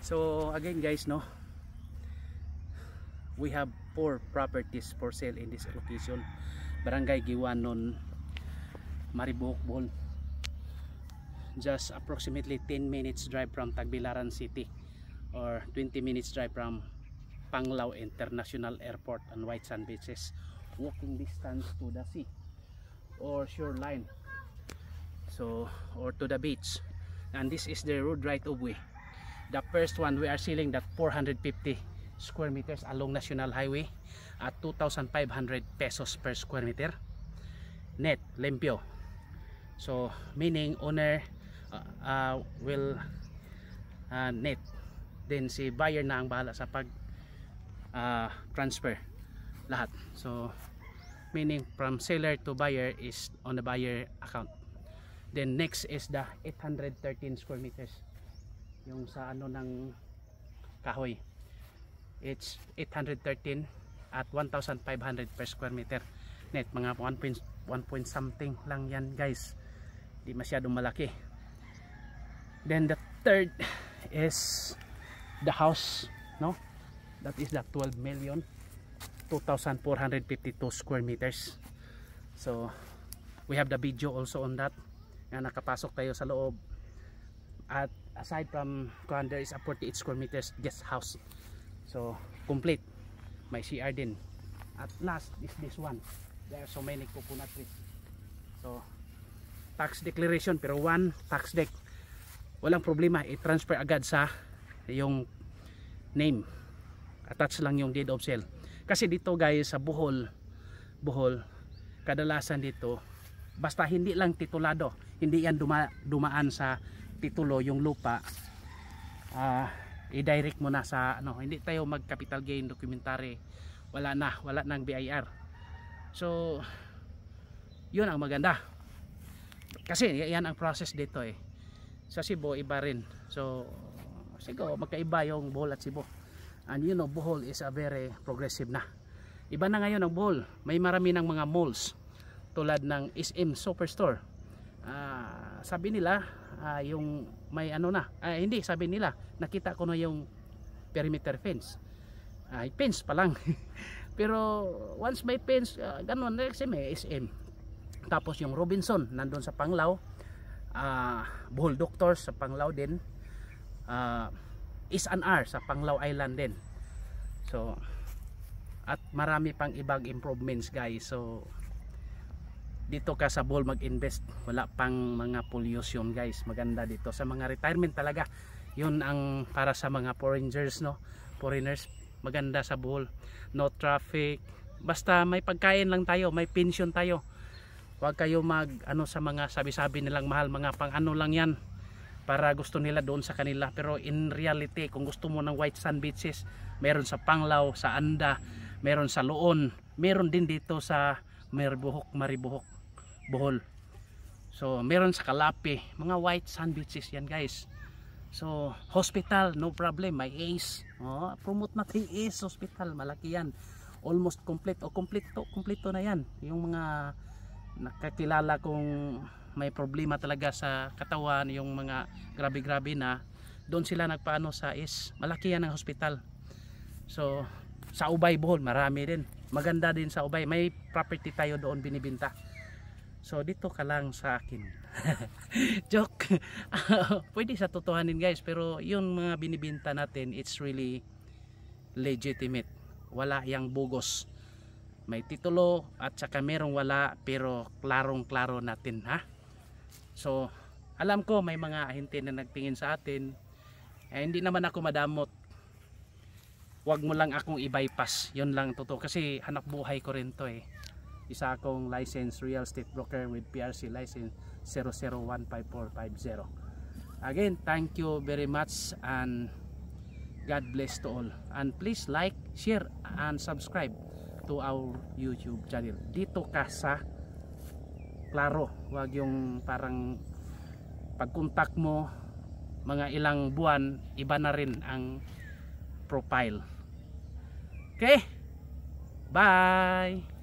So again guys, no, we have 4 properties for sale in this location. Barangay Giwanon, Mariboc, Bohol. Just approximately 10 minutes drive from Tagbilaran City or 20 minutes drive from Panglao International Airport and White Sand Beaches. Walking distance to the sea or shoreline, so or to the beach. And this is the road right of way. The first one, we are selling that 450 square meters along National Highway at 2,500 pesos per square meter net, limpyo. So meaning owner will net, then si buyer na ang bahala sa pag transfer lahat. So meaning from seller to buyer is on the buyer account. Then next is the 813 square meters, yung sa ano ng kahoy. It's 813 at 1,500 per square meter net, mga 1 point something lang yan guys, di masyadong malaki. Then the third is the house, no, that is the 12 million 2,452 square meters. So we have the video also on that, na nakapasok tayo sa loob. At aside from there is a 48 square meters guest house, so complete, may CR din. At last is this one, there are so many coconut trees. So tax declaration, pero one tax deck, walang problema, i-transfer agad sa yung name, attach lang yung deed of sale. Kasi dito guys sa Bohol, kadalasan dito basta hindi lang titulado, hindi yan dumaan sa titulo yung lupa, i-direct mo na sa ano, hindi tayo mag capital gain documentary, wala nang BIR. So yun ang maganda, kasi yan ang process dito eh. Sa Cebu iba rin, so siguro magkaiba yung Bohol at Cebu. And you know, Bohol is a very progressive na. Iba na ngayon ang Bohol. May marami ng mga malls tulad ng SM Superstore. Sabi nila yung may ano na, hindi, sabi nila nakita ko na yung perimeter fence. Fence pa lang. Pero once may fence, ganun, kasi may SM. Tapos yung Robinson nandun sa Panglao, Bohol Doctors sa Panglao din, S&R sa Panglao Island din. So at marami pang ibang improvements guys. So dito ka sa Bohol mag-invest, wala pang mga pollution guys, maganda dito sa mga retirement talaga. Yun ang para sa mga foreigners, no, foreigners, maganda sa Bohol. No traffic, basta may pagkain lang tayo, may pension tayo. Huwag kayo mag ano sa mga sabi-sabi nilang mahal, mga pang ano lang yan, para gusto nila doon sa kanila. Pero in reality, kung gusto mo ng White Sand Beaches, meron sa Panglao, sa Anda, meron sa Loon, meron din dito sa Mariboc, Bohol. So meron sa Calape, mga White Sand Beaches yan guys. So hospital, no problem, may ACE. Promote natin ACE Hospital, malaki yan, almost complete o kompleto na yan. Yung mga nakakilala kong may problema talaga sa katawan, yung mga grabe na, doon sila nagpaano sa is, malaki yan ang hospital. So sa Ubay, Bohol, marami din, maganda din sa Ubay, may property tayo doon binibenta. So dito ka lang sa akin. Joke. Pwede sa totohanin guys, pero yung mga binibenta natin, it's really legitimate, wala yang bugos, may titulo at saka merong wala, pero klarong-klaro natin, ha. So alam ko may mga ahente na nagtingin sa atin, hindi naman ako madamot, wag mo lang akong i-bypass, yun lang totoo, kasi hanap buhay ko rin to eh. Isa akong licensed real estate broker with PRC license 00154550. Again, thank you very much and God bless to all, and please like, share and subscribe to our YouTube channel. Dito ka sa klaro, wag yung parang pag-contact mo mga ilang buwan, iba na rin ang profile. Okay, bye.